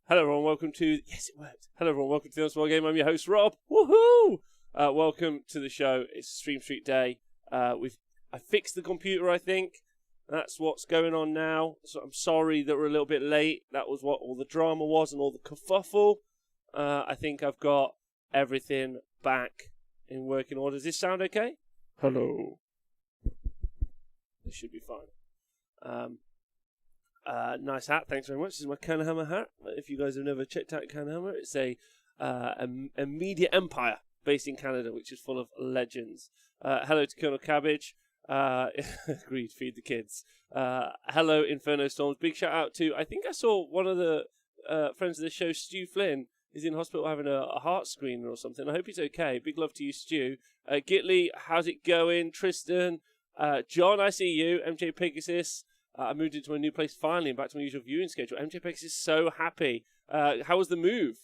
Hello everyone, welcome to... Yes, it worked. Hello everyone, welcome to the Unspoiled Game. I'm your host, Rob. Woohoo! Welcome to the show. It's Stream Street Day. I fixed the computer, I think. That's what's going on now. So I'm sorry that we're a little bit late. That was what all the drama was and all the kerfuffle. I think I've got everything back in working order. Does this sound okay? Hello. This should be fine. Nice hat, thanks very much. This is my Kanhammer hat. If you guys have never checked out Kanhammer, it's a media empire based in Canada, which is full of legends. Hello to Colonel Cabbage. Agreed, feed the kids. Hello, Inferno Storms. Big shout out to, I think I saw one of the friends of the show, Stu Flynn, is in hospital having a heart screening or something. I hope he's okay. Big love to you, Stu. Gitley, how's it going? Tristan, John, I see you. MJ Pegasus. I moved into a new place finally and back to my usual viewing schedule. MJ Pegasus is so happy. How was the move?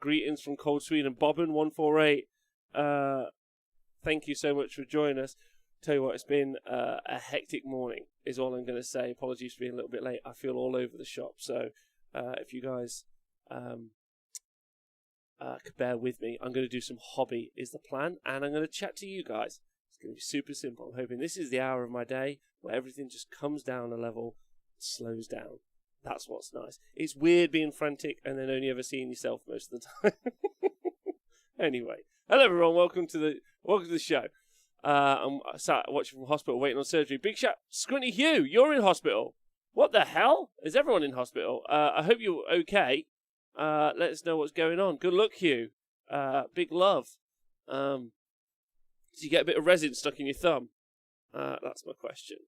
Greetings from Cold Sweden. Bobbin148. Thank you so much for joining us. Tell you what, it's been a hectic morning, is all I'm going to say. Apologies for being a little bit late. I feel all over the shop. So if you guys could bear with me, I'm going to do some hobby is the plan. And I'm going to chat to you guys. It's going to be super simple. I'm hoping this is the hour of my day where everything just comes down a level, slows down. That's what's nice. It's weird being frantic and then only ever seeing yourself most of the time. Anyway, hello everyone. Welcome to the show. I'm sat watching from hospital, waiting on surgery. Big shout, Squinty Hugh. You're in hospital. What the hell? Is everyone in hospital? I hope you're okay. Let us know what's going on. Good luck, Hugh. Big love. Did you get a bit of resin stuck in your thumb? That's my question.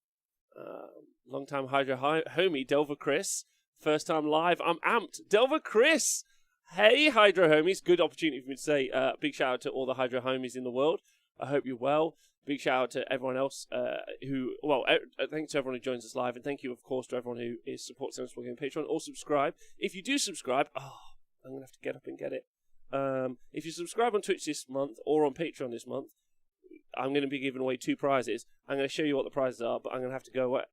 Long time Hydra homie, Delver Chris. First time live, I'm amped. Delver Chris! Hey, Hydra homies. Good opportunity for me to say big shout out to all the Hydra homies in the world. I hope you're well. Big shout out to everyone else thanks to everyone who joins us live. And thank you, of course, to everyone who supports the Unspoiled Game Patreon or subscribe. If you do subscribe, I'm going to have to get up and get it. If you subscribe on Twitch this month or on Patreon this month, I'm going to be giving away 2 prizes. I'm going to show you what the prizes are, but I'm going to have to go away.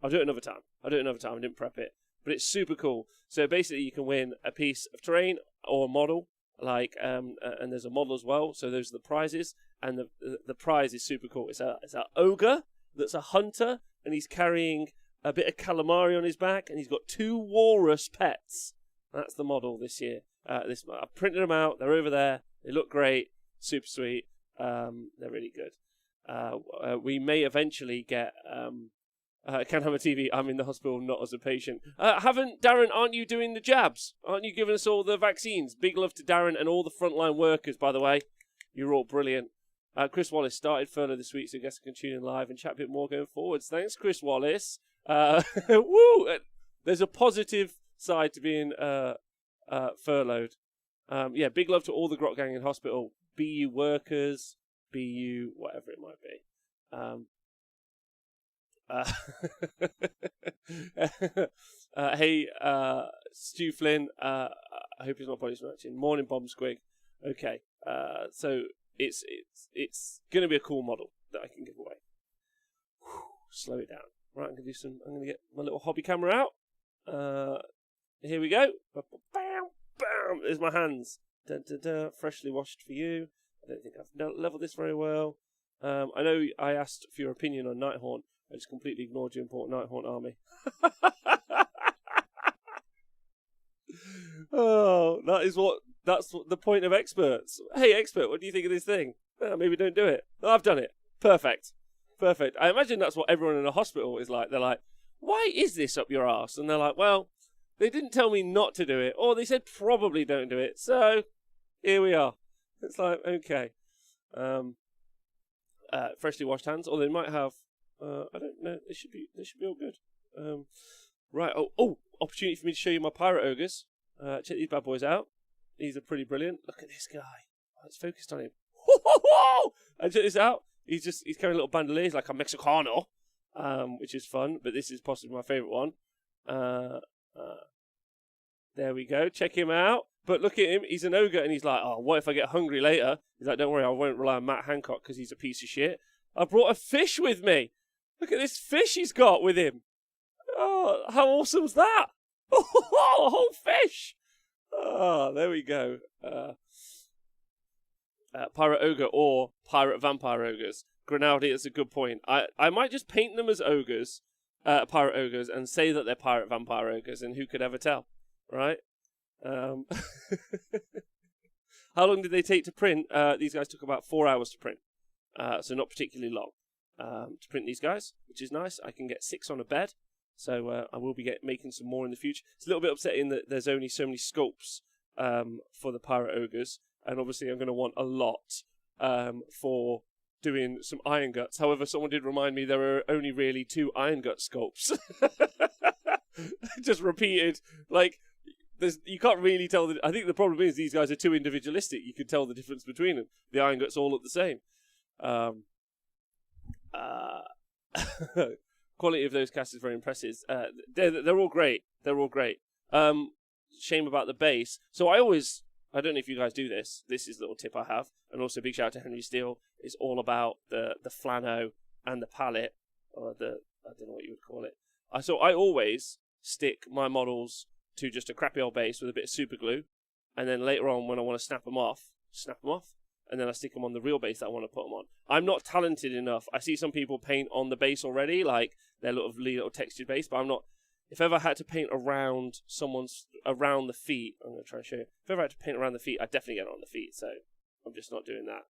I'll do it another time. I didn't prep it. But it's super cool. So basically you can win a piece of terrain or a model, and there's a model as well. So those are the prizes. And the prize is super cool. It's an ogre that's a hunter, and he's carrying a bit of calamari on his back, and he's got 2 walrus pets. That's the model this year. I've printed them out. They're over there. They look great. Super sweet. They're really good. We may eventually get Canhammer TV. I'm in the hospital, not as a patient. Darren, aren't you doing the jabs? Aren't you giving us all the vaccines? Big love to Darren and all the frontline workers, by the way. You're all brilliant. Chris Wallace started furlough this week, so I guess I can tune in live and chat a bit more going forwards. Thanks, Chris Wallace. Woo! There's a positive side to being furloughed. Big love to all the Grot Gang in hospital. BU workers, BU whatever it might be. Hey, Stu Flynn. I hope he's not body smashing. Morning, Bomb Squig. Okay, so it's gonna be a cool model that I can give away. Whew, slow it down. Right, I'm gonna get my little hobby camera out. Here we go. Bam, bam. There's my hands. Dun, dun, dun, freshly washed for you. I don't think I've leveled this very well. I know I asked for your opinion on Nighthaunt. I just completely ignored your important Nighthaunt army. That's the point of experts. Hey, expert, what do you think of this thing? Maybe don't do it. Oh, I've done it. Perfect. I imagine that's what everyone in a hospital is like. They're like, why is this up your arse? And they're like, well, they didn't tell me not to do it, or they said probably don't do it. So here we are. It's like, okay. Freshly washed hands, or they might have. I don't know. They should be all good. Right. Oh! Opportunity for me to show you my pirate ogres. Check these bad boys out. These are pretty brilliant. Look at this guy. Let's focus on him. And check this out. He's carrying a little bandolier like a Mexicano, which is fun. But this is possibly my favourite one. There we go. Check him out. But look at him. He's an ogre, and he's like, oh, what if I get hungry later? He's like, don't worry, I won't rely on Matt Hancock because he's a piece of shit. I brought a fish with me. Look at this fish he's got with him. Oh, how awesome's that? Oh, a whole fish! Oh, there we go. Pirate Ogre or Pirate Vampire Ogres. Grinaldi, that's a good point. I might just paint them as ogres, Pirate Ogres, and say that they're Pirate Vampire Ogres, and who could ever tell, right? How long did they take to print? These guys took about 4 hours to print, so not particularly long to print these guys, which is nice. I can get 6 on a bed, so I will be making some more in the future. It's a little bit upsetting that there's only so many sculpts for the Pirate Ogres, and obviously I'm going to want a lot for doing some Iron Guts. However, someone did remind me there are only really 2 Iron Gut sculpts. Just repeated, like, you can't really tell. I think the problem is these guys are too individualistic. You can tell the difference between them. The Iron Guts all look the same. Quality of those casts is very impressive. They're all great. They're all great. Shame about the base. So I don't know if you guys do this. This is a little tip I have. And also big shout out to Henry Steele. It's all about the flano and the palette. Or I don't know what you would call it. So I always stick my models to just a crappy old base with a bit of super glue. And then later on when I want to snap them off. And then I stick them on the real base that I want to put them on. I'm not talented enough. I see some people paint on the base already, like their little textured base, but I'm not. If ever I had to paint around around the feet, I'm going to try and show you. If ever I had to paint around the feet, I'd definitely get it on the feet, so I'm just not doing that.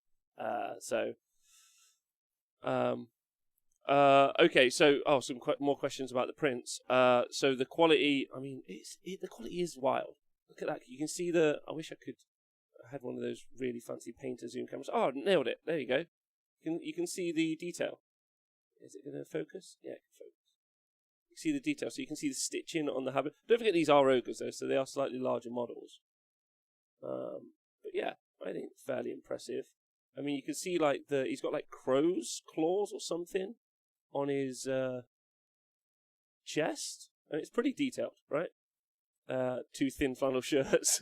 Okay, so some more questions about the prints. So the quality, I mean, the quality is wild. Look at that. You can see I wish I had one of those really fancy painter zoom cameras. Oh, nailed it. There you go. You can see the detail. Is it going to focus? Yeah, it can focus. You can see the detail, so you can see the stitching on the habit. Don't forget these are ogres though, so they are slightly larger models. But yeah, I think fairly impressive. I mean, you can see like he's got like crow's claws or something on his chest, and it's pretty detailed, right? 2 thin flannel shirts.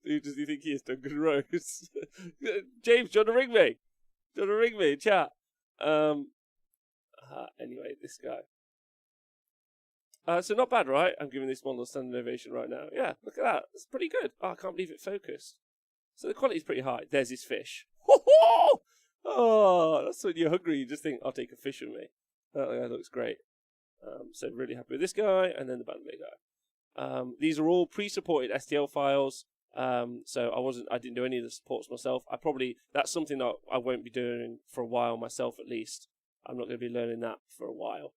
Who does he think he is, Duncan Rose? James, do you want to ring me? Do you want to ring me in chat? Anyway, this guy. So not bad, right? I'm giving this model a standing ovation right now. Yeah, look at that. It's pretty good. Oh, I can't believe it focused. So the quality's pretty high. There's his fish. Oh, that's when you're hungry. You just think, I'll take a fish with me. That looks great. So really happy with this guy, and then the Bandit guy. These are all pre-supported STL files. So I didn't do any of the supports myself. That's something that I won't be doing for a while myself, at least. I'm not going to be learning that for a while.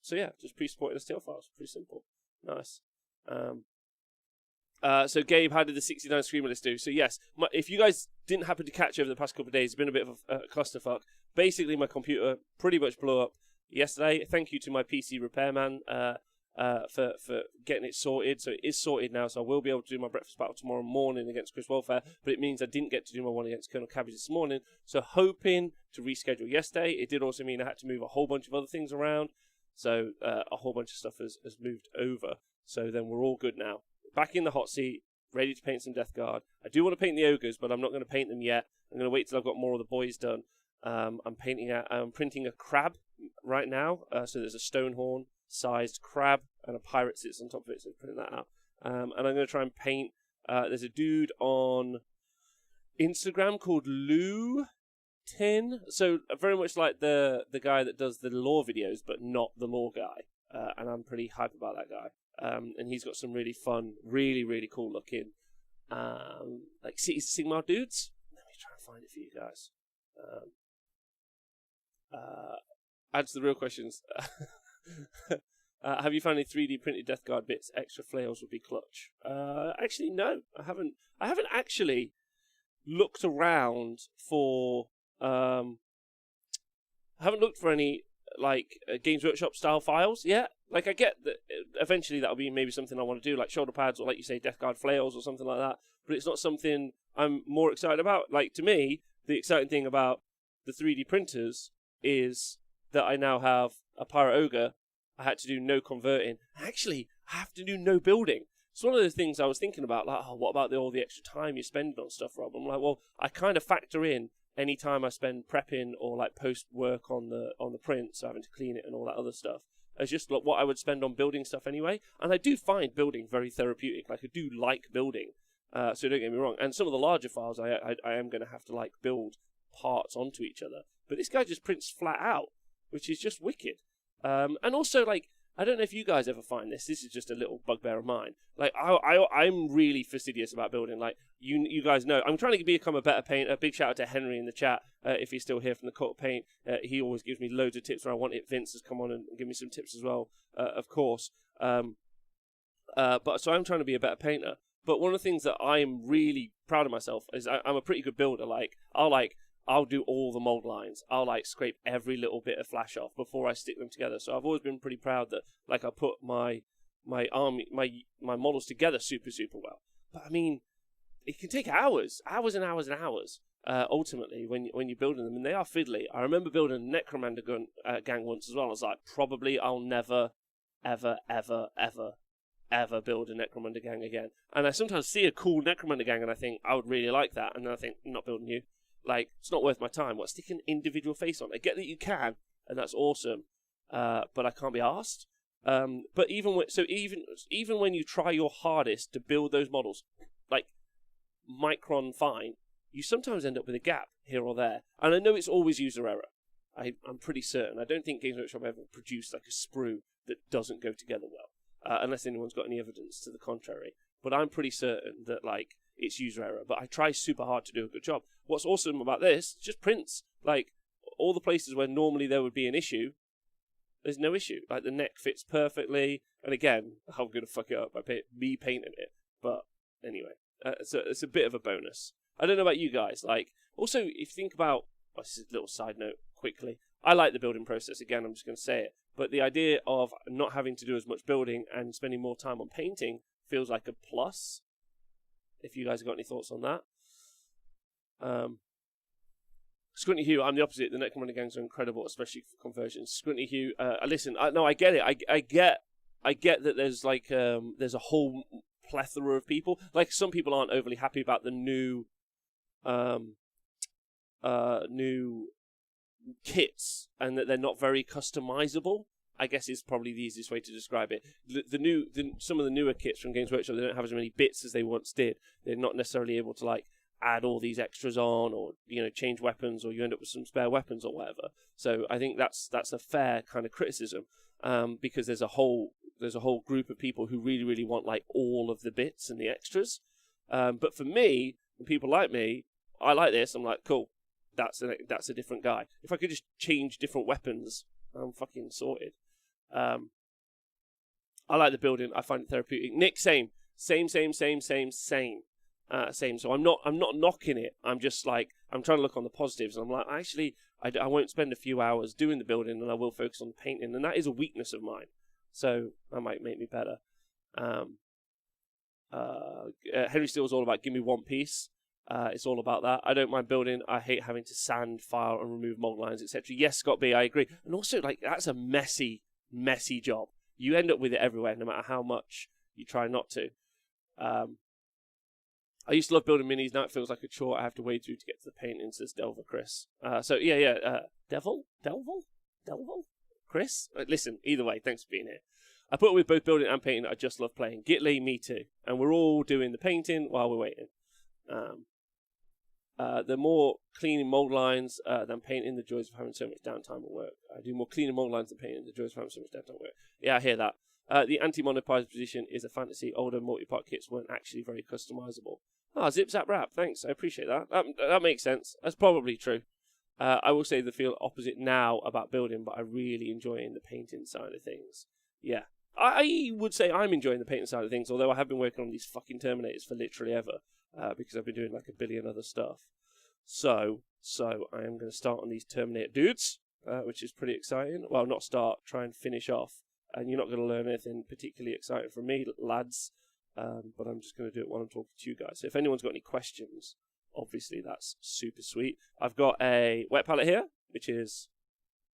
So yeah, just pre-supported STL files. Pretty simple. Nice. So Gabe, how did the 69 Screamer list do? So yes, if you guys didn't happen to catch over the past couple of days, it's been a bit of a clusterfuck. Basically, my computer pretty much blew up yesterday. Thank you to my PC repairman for getting it sorted. So it is sorted now, so I will be able to do my breakfast battle tomorrow morning against Chris Welfare, but it means I didn't get to do my one against Colonel Cabbage this morning. So hoping to reschedule yesterday. It did also mean I had to move a whole bunch of other things around. So a whole bunch of stuff has moved over. So then we're all good now. Back in the hot seat, ready to paint some Death Guard. I do want to paint the ogres, but I'm not going to paint them yet. I'm going to wait till I've got more of the boys done. I'm printing a crab right now. So there's a Stonehorn sized crab and a pirate sits on top of it. So I'm printing that out. And I'm going to try and paint. There's a dude on Instagram called Lou Tin. So very much like the guy that does the lore videos, but not the lore guy. And I'm pretty hype about that guy. And he's got some really fun, really, really cool looking, like Cities of Sigmar dudes. Let me try and find it for you guys. Adds to the real questions. Have you found any 3D printed Death Guard bits? Extra flails would be clutch. Actually, no, I haven't. I haven't actually looked around for. I haven't looked for any like Games Workshop style files yet. Like, I get that eventually that'll be maybe something I want to do, like shoulder pads or, like you say, Death Guard flails or something like that. But it's not something I'm more excited about. Like, to me, the exciting thing about the 3D printers is that I now have a Pirate Ogre. I had to do no converting. Actually, I have to do no building. It's one of the things I was thinking about, like, what about all the extra time you're spending on stuff, Rob? I'm like, well, I kind of factor in any time I spend prepping or like post work on the print, so having to clean it and all that other stuff, as just like what I would spend on building stuff anyway. And I do find building very therapeutic. Like I do like building, so don't get me wrong. And some of the larger files, I am going to have to like build parts onto each other. But this guy just prints flat out, which is just wicked. And also, like, I don't know if you guys ever find this. This is just a little bugbear of mine. Like, I'm really fastidious about building. Like, you guys know, I'm trying to become a better painter. Big shout out to Henry in the chat, if he's still here from the Cult of Paint. He always gives me loads of tips where I want it. Vince has come on and give me some tips as well, of course. But so I'm trying to be a better painter. But one of the things that I'm really proud of myself is I'm a pretty good builder. I'll do all the mold lines. I'll like scrape every little bit of flash off before I stick them together. So I've always been pretty proud that like I put my models together super well. But I mean, it can take hours and hours and hours. Ultimately, when you're building them, and they are fiddly. I remember building a Necromunda gang once as well. I was like, probably I'll never, ever build a Necromunda gang again. And I sometimes see a cool Necromunda gang, and I think I would really like that, and then I think, I'm not building you. Like, it's not worth my time. What, stick an individual face on? I get that you can, and that's awesome, but I can't be asked. But even when you try your hardest to build those models, like micron fine, you sometimes end up with a gap here or there. And I know it's always user error. I'm pretty certain. I don't think Games Workshop ever produced like a sprue that doesn't go together well, unless anyone's got any evidence to the contrary. But I'm pretty certain that like it's user error. But I try super hard to do a good job. What's awesome about this, just prints. Like, all the places where normally there would be an issue, there's no issue. Like, the neck fits perfectly. And again, I'm going to fuck it up by me painting it. But anyway, it's a bit of a bonus. I don't know about you guys. Like, also, if you think about, this is a little side note quickly. I like the building process. Again, I'm just going to say it. But the idea of not having to do as much building and spending more time on painting feels like a plus. If you guys have got any thoughts on that. Squinty Hugh, I'm the opposite. The Necromunda gangs are incredible, especially for conversions. Squinty Hugh, listen, I get it. I get that there's like there's a whole plethora of people. Like, some people aren't overly happy about the new kits, and that they're not very customizable. I guess is probably the easiest way to describe it. Some of the newer kits from Games Workshop, they don't have as many bits as they once did. They're not necessarily able to like add all these extras on, or change weapons, or you end up with some spare weapons or whatever. So I think that's a fair kind of criticism, because there's a whole group of people who really want like all of the bits and the extras. But for me, and people like me, I like this. I'm like, cool, that's a different guy. If I could just change different weapons, I'm fucking sorted. I like the building. I find it therapeutic. Nick, same. So I'm not knocking it. I'm just like, I'm trying to look on the positives. And I'm like, actually, I won't spend a few hours doing the building, and I will focus on the painting. And that is a weakness of mine. So that might make me better. Henry Steele's all about give me one piece. It's all about that. I don't mind building. I hate having to sand, file, and remove mold lines, etc. Yes, Scott B, I agree. And also, like, that's a messy job. You end up with it everywhere, no matter how much you try not to. I used to love building minis. Now it feels like a chore I have to wade through to get to the painting, says Delver Chris. Devil? Chris? Listen, either way, thanks for being here. I put it with both building and painting. I just love playing. Gitley, me too. And we're all doing the painting while we're waiting. The more cleaning mold lines than painting, the joys of having so much downtime at work. I do more cleaning mold lines than painting, the joys of having so much downtime at work. Yeah, I hear that. The anti-monopizer position is a fantasy. Older multi-part kits weren't actually very customizable. Zip Zap Rap, thanks. I appreciate that. That makes sense. That's probably true. I will say the feel opposite now about building, but I really enjoying the painting side of things. Yeah. I would say I'm enjoying the painting side of things, although I have been working on these fucking Terminators for literally ever, because I've been doing like a billion other stuff. So I am going to start on these Terminator dudes, which is pretty exciting. Well, not start, try and finish off. And you're not going to learn anything particularly exciting from me, lads, but I'm just going to do it while I'm talking to you guys. So if anyone's got any questions, obviously that's super sweet. I've got a wet palette here, which is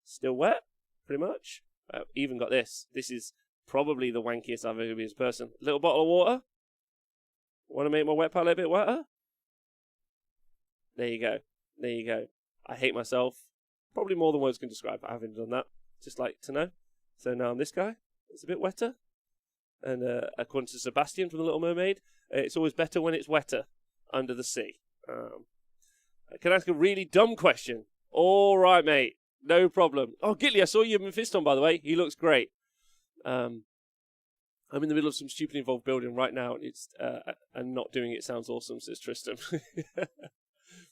still wet, pretty much. I've even got this. This is probably the wankiest I've ever been as a person. Little bottle of water. Want to make my wet palette a bit wetter? There you go. I hate myself. Probably more than words can describe. I haven't done that. Just like to know. So now I'm this guy. It's a bit wetter. And according to Sebastian from The Little Mermaid, it's always better when it's wetter under the sea. Can I ask a really dumb question? All right, mate. No problem. Oh, Gitley, I saw you in Mephiston, by the way. He looks great. I'm in the middle of some stupidly involved building right now, and not doing it sounds awesome, says Tristan.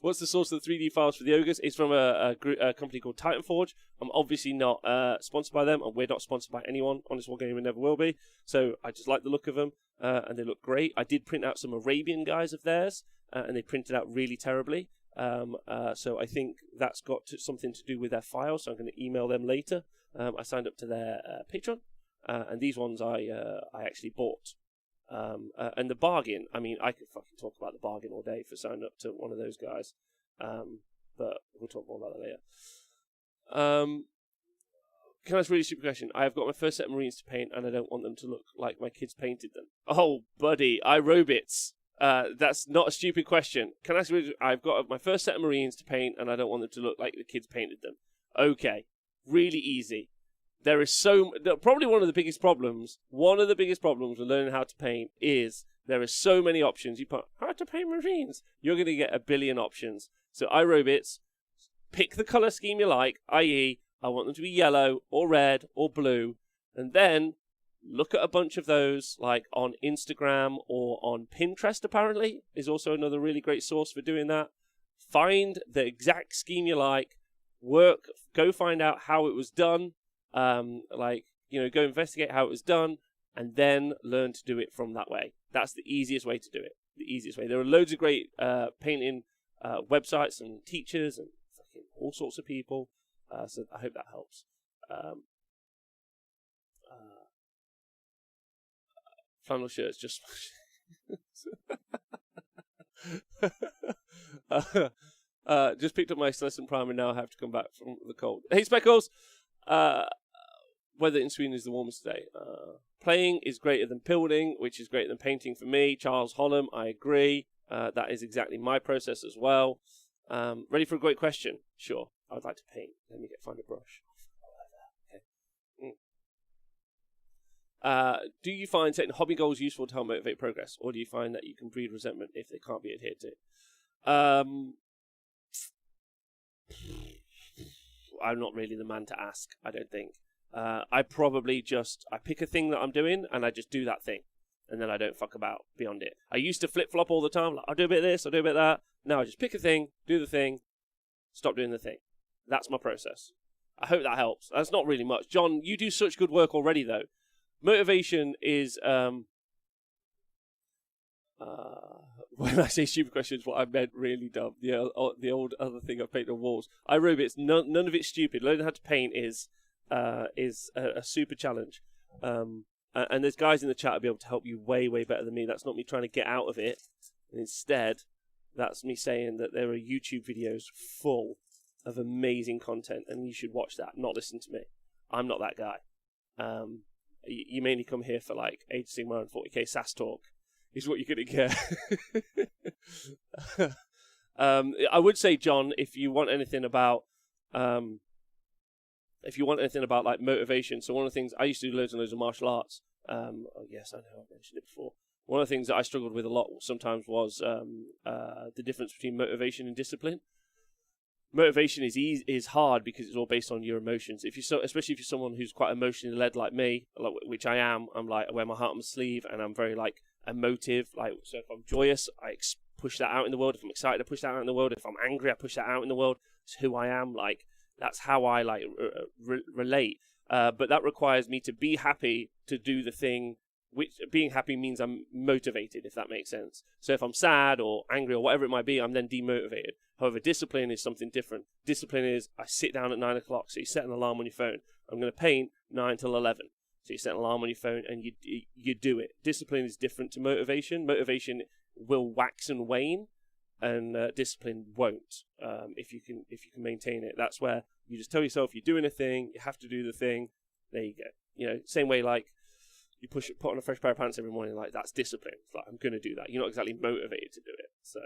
What's the source of the 3D files for the Ogres? It's from a company called Titanforge. I'm obviously not sponsored by them, and we're not sponsored by anyone. Honest Wargaming and never will be. So I just like the look of them, and they look great. I did print out some Arabian guys of theirs, and they printed out really terribly. So I think that's got something to do with their files, so I'm going to email them later. I signed up to their Patreon, and these ones I actually bought. And the bargain, I mean, I could fucking talk about the bargain all day for signing up to one of those guys. But we'll talk more about that later. Can I ask a really stupid question? I have got my first set of Marines to paint, and I don't want them to look like my kids painted them. Oh, buddy, iRobits. That's not a stupid question. Can I ask you, I've got my first set of Marines to paint, and I don't want them to look like the kids painted them. Okay, really easy. There is probably one of the biggest problems with learning how to paint is there are so many options. You put how to paint Marines, you're going to get a billion options. So iRobits, pick the color scheme you like, i.e. I want them to be yellow or red or blue, and then look at a bunch of those like on Instagram or on Pinterest, apparently, is also another really great source for doing that. Find the exact scheme you like, go find out how it was done, go investigate how it was done, and then learn to do it from that way. That's the easiest way to do it. The easiest way. There are loads of great painting websites and teachers and fucking all sorts of people. So I hope that helps. Flannel shirts just just picked up my Celestin Prime and now I have to come back from the cold. Hey Speckles, weather in Sweden is the warmest today. Playing is greater than building, which is greater than painting for me. Charles Hollam, I agree. That is exactly my process as well. Ready for a great question? Sure. I would like to paint. Let me find a brush. Do you find setting hobby goals useful to help motivate progress, or do you find that you can breed resentment if they can't be adhered to? I'm not really the man to ask, I don't think. I probably I pick a thing that I'm doing and I just do that thing, and then I don't fuck about beyond it. I used to flip-flop all the time, like, I'll do a bit of this, I'll do a bit of that. Now I just pick a thing, do the thing, stop doing the thing. That's my process. I hope that helps. That's not really much. John, you do such good work already, though. Motivation is, when I say stupid questions, what I meant really dumb. The old other thing I paint on walls. iRobits, none of it's stupid. Learning how to paint is a super challenge. And there's guys in the chat who'll be able to help you way, way better than me. That's not me trying to get out of it. And instead, that's me saying that there are YouTube videos full of amazing content, and you should watch that, not listen to me. I'm not that guy. You mainly come here for like Age of Sigmar and 40k SAS talk is what you're going to get. I would say, John, if you want anything about like motivation, so one of the things I used to do loads and loads of martial arts. Yes, I know I've mentioned it before. One of the things that I struggled with a lot sometimes was the difference between motivation and discipline. Motivation is hard because it's all based on your emotions. Especially if you're someone who's quite emotionally led like me, which I am. I'm like, I wear my heart on my sleeve, and I'm very like emotive. Like, so if I'm joyous, I push that out in the world. If I'm excited, I push that out in the world. If I'm angry, I push that out in the world. It's who I am. Like, that's how I like relate. But that requires me to be happy to do the thing. Which being happy means I'm motivated, if that makes sense. So if I'm sad or angry or whatever it might be, I'm then demotivated. However, discipline is something different. Discipline is I sit down at 9 o'clock, so you set an alarm on your phone. I'm going to paint 9 till 11. So you set an alarm on your phone and you do it. Discipline is different to motivation. Motivation will wax and wane, and discipline won't. If you can maintain it, that's where you just tell yourself you're doing a thing, you have to do the thing. There you go. Same way like. You put on a fresh pair of pants every morning, like, that's discipline. It's like, I'm going to do that. You're not exactly motivated to do it. So,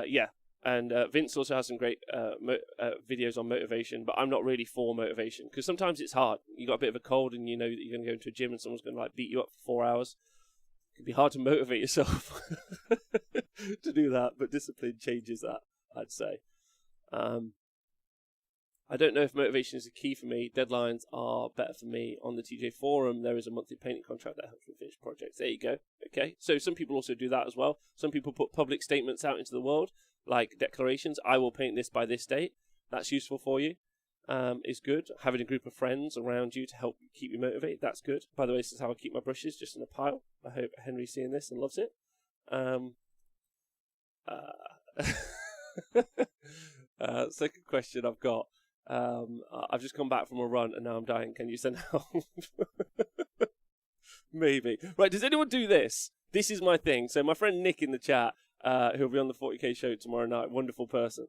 yeah. And Vince also has some great videos on motivation, but I'm not really for motivation because sometimes it's hard. You got a bit of a cold and you know that you're going to go into a gym and someone's going to like beat you up for 4 hours. It can be hard to motivate yourself to do that, but discipline changes that, I'd say. I don't know if motivation is the key for me. Deadlines are better for me. On the TJ forum, there is a monthly painting contract that helps me finish projects. There you go. Okay, so some people also do that as well. Some people put public statements out into the world, like declarations. I will paint this by this date. That's useful for you. Is good. Having a group of friends around you to help keep you motivated, that's good. By the way, this is how I keep my brushes, just in a pile. I hope Henry's seeing this and loves it. Second question I've got. I've just come back from a run and now I'm dying. Can you send help? Maybe. Right, does anyone do this? This is my thing. So my friend Nick in the chat, who'll be on the 40k show tomorrow night, wonderful person.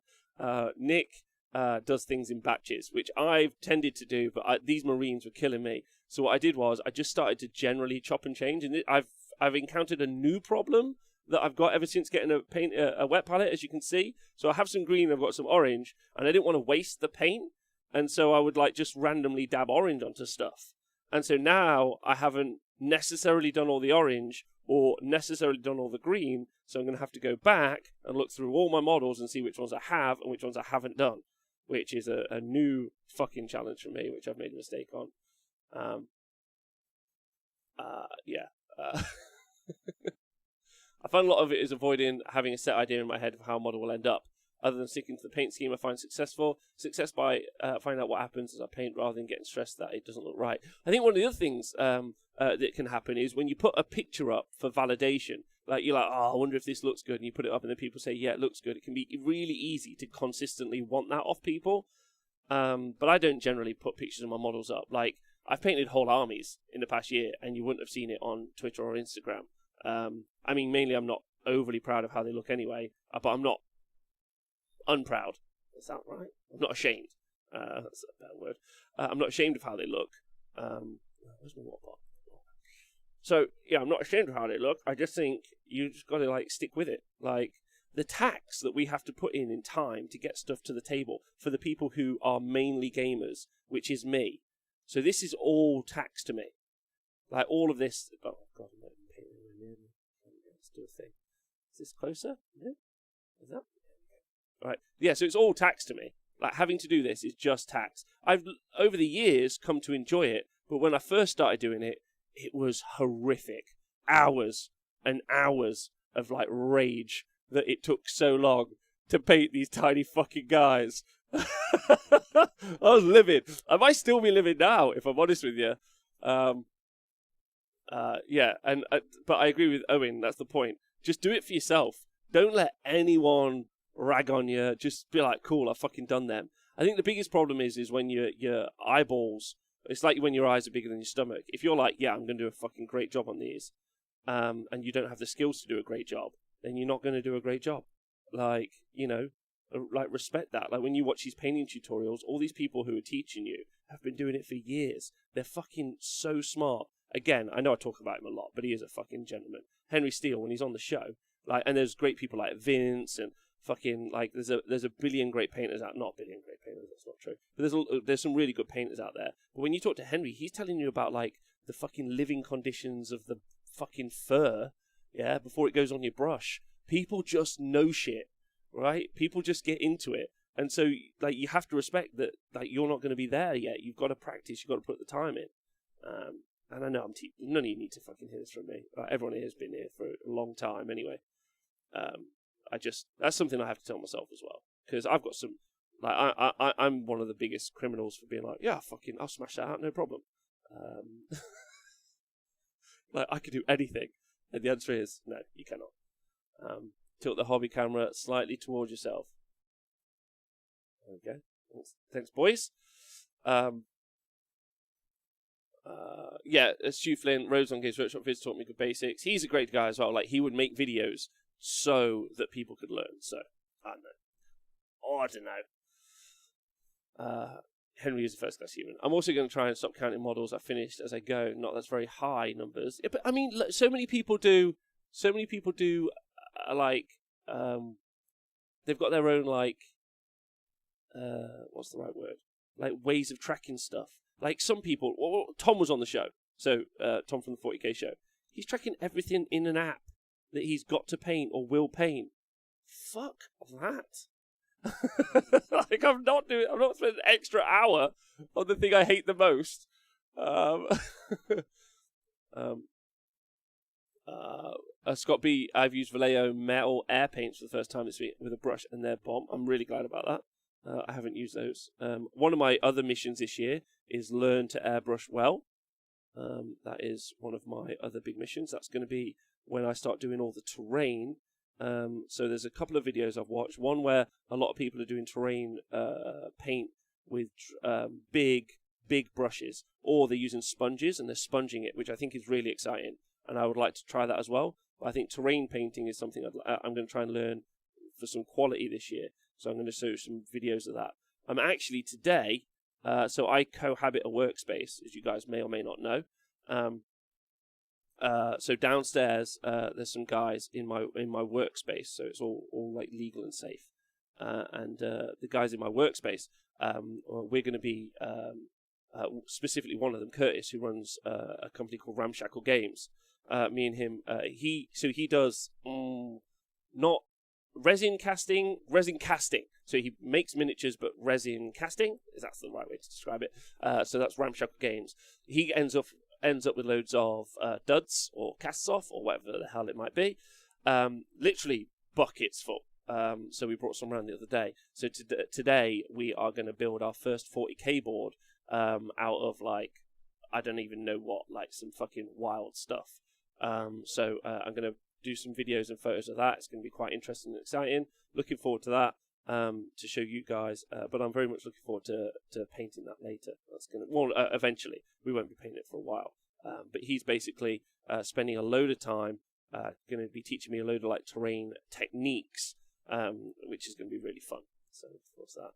Nick does things in batches, which I've tended to do, but these Marines were killing me. So what I did was I just started to generally chop and change, and I've encountered a new problem that I've got ever since getting a wet palette, as you can see. So I have some green, I've got some orange, and I didn't want to waste the paint, and so I would like just randomly dab orange onto stuff. And so now I haven't necessarily done all the orange or necessarily done all the green, so I'm going to have to go back and look through all my models and see which ones I have and which ones I haven't done, which is a new fucking challenge for me, which I've made a mistake on. I find a lot of it is avoiding having a set idea in my head of how a model will end up. Other than sticking to the paint scheme, I find success by finding out what happens as I paint rather than getting stressed that it doesn't look right. I think one of the other things that can happen is when you put a picture up for validation, like you're like, oh, I wonder if this looks good, and you put it up and then people say, yeah, it looks good. It can be really easy to consistently want that off people. But I don't generally put pictures of my models up. Like, I've painted whole armies in the past year, and you wouldn't have seen it on Twitter or Instagram. I mean, mainly I'm not overly proud of how they look anyway, but I'm not unproud. Is that right? I'm not ashamed. That's a better word. I'm not ashamed of how they look. Where's my water bottle? So, yeah, I'm not ashamed of how they look. I just think you just got to, like, stick with it. Like, the tax that we have to put in time to get stuff to the table for the people who are mainly gamers, which is me. So this is all tax to me. Like, all of this... Oh, God, I'm not painting near me. Let's do a thing. Is this closer? Yeah? Is that... Right. Yeah, so it's all tax to me. Like, having to do this is just tax. I've, over the years, come to enjoy it, but when I first started doing it, it was horrific. Hours and hours of, like, rage that it took so long to paint these tiny fucking guys. I was livid. I might still be livid now, if I'm honest with you. Yeah, and but I agree with Owen, that's the point. Just do it for yourself. Don't let anyone rag on you. Just be like, cool, I've fucking done them. I think the biggest problem is when your eyeballs, it's like when your eyes are bigger than your stomach. If you're like, yeah, I'm going to do a fucking great job on these, and you don't have the skills to do a great job, then you're not going to do a great job. Like, you know, like, respect that. Like, when you watch these painting tutorials, all these people who are teaching you have been doing it for years. They're fucking so smart. Again, I know I talk about him a lot, but he is a fucking gentleman. Henry Steele, when he's on the show, like, and there's great people like Vince and fucking, like, there's a billion great painters out. Not a billion great painters, that's not true. But there's some really good painters out there. But when you talk to Henry, he's telling you about, like, the fucking living conditions of the fucking fur, yeah, before it goes on your brush. People just know shit, right? People just get into it. And so, like, you have to respect that, like, you're not going to be there yet. You've got to practice. You've got to put the time in. And I know none of you need to fucking hear this from me. Everyone here has been here for a long time anyway. That's something I have to tell myself as well. Because I've got some, like, I'm one of the biggest criminals for being like, yeah, fucking, I'll smash that out, no problem. Like, I could do anything. And the answer is, no, you cannot. Tilt the hobby camera slightly towards yourself. Okay. Thanks, boys. Yeah, Stu Flynn, Rose on Games Workshop Vids taught me good basics. He's a great guy as well. Like, he would make videos so that people could learn. So, I don't know. Henry is a first-class human. I'm also going to try and stop counting models I finished as I go. Not that's very high numbers. Yeah, but, I mean, so many people do, like, they've got their own like what's the right word? Like ways of tracking stuff. Like some people, well, Tom was on the show, so Tom from the 40K show. He's tracking everything in an app that he's got to paint or will paint. Fuck that. Like I'm not spending an extra hour on the thing I hate the most. Scott B, I've used Vallejo metal air paints for the first time this week with a brush, and they're bomb. I'm really glad about that. I haven't used those. One of my other missions this year is learn to airbrush well. That is one of my other big missions. That's going to be when I start doing all the terrain. So there's a couple of videos I've watched. One where a lot of people are doing terrain paint with big brushes, or they're using sponges and they're sponging it, which I think is really exciting. And I would like to try that as well. But I think terrain painting is something I'm going to try and learn for some quality this year. So I'm going to show some videos of that. I'm actually today, so I cohabit a workspace, as you guys may or may not know. So downstairs, there's some guys in my workspace, so it's all like legal and safe. And the guys in my workspace, we're going to be specifically one of them, Curtis, who runs a company called Ramshackle Games. Me and him, he does not resin casting. So he makes miniatures, but resin casting, that's the right way to describe it. So that's Ramshackle Games. He ends up with loads of duds or casts off or whatever the hell it might be. Literally buckets full. So we brought some around the other day. So today we are going to build our first 40k board out of like, I don't even know what, like some fucking wild stuff. So I'm going to do some videos and photos of that. It's going to be quite interesting and exciting. Looking forward to that to show you guys. But I'm very much looking forward to painting that later. That's going to eventually. We won't be painting it for a while. But he's basically spending a load of time going to be teaching me a load of like terrain techniques, which is going to be really fun. So what's that?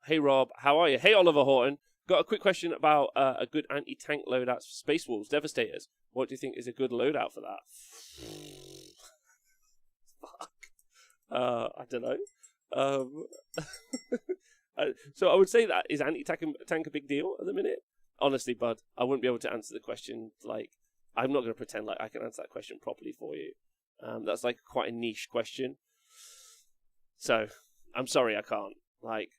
Hey Rob, how are you? Hey Oliver Horton. Got a quick question about a good anti-tank loadout for Space Wolves Devastators. What do you think is a good loadout for that? Fuck. I don't know. So I would say that is anti-tank a big deal at the minute? Honestly, bud, I wouldn't be able to answer the question. Like, I'm not going to pretend like I can answer that question properly for you. That's like quite a niche question. So I'm sorry I can't. Like,